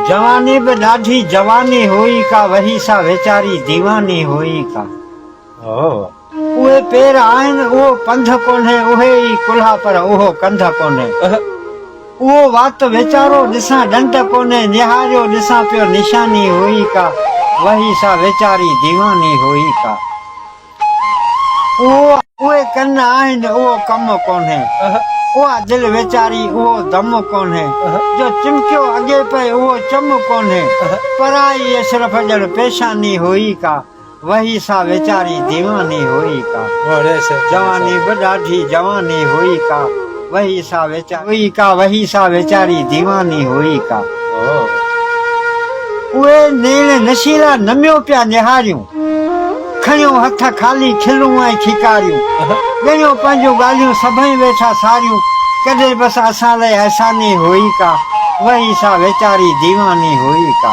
जवानी बि ॾाढी जवानी हुई का, वही सा वेचारी दीवानी हुई का। उहे पेर आहिनि उहो पंध कोन्हे, उहे ई कुल्हा पर उहो कंध कोन्हे। उहो वात वेचारो ॾिसां ॾंड कोन्हे, निहारियो ॾिसां पियो निशानी हुई का, वही सा वेचारी दीवानी हुई का। उहे कन आहिनि उहो कम कोन्हे, उहा दिल वेचारी उहो दम कोन्हे, जो चिमकियो अॻे पए उहो चम कोन्हे, पराई अशरफ ॼण पेशानी हुई का, वही सा वेचारी दीवानी हुई का। जवानी बि ॾाढी जवानी हुई का, वही सा वेचारी हुई का, वही सा वेचारी दीवानी हुई का। उहे नेण नशीला नमियो पिया निहारियूं, खणियो हथ खाली खिलूं ऐं खिकारियूं, ॻणियो पंहिंजूं ॻाल्हियूं सभई वेठा सारियूं, कॾहिं बसि असां लाइ अहसानी हुई का, वही सा वेचारी दीवानी हुई का।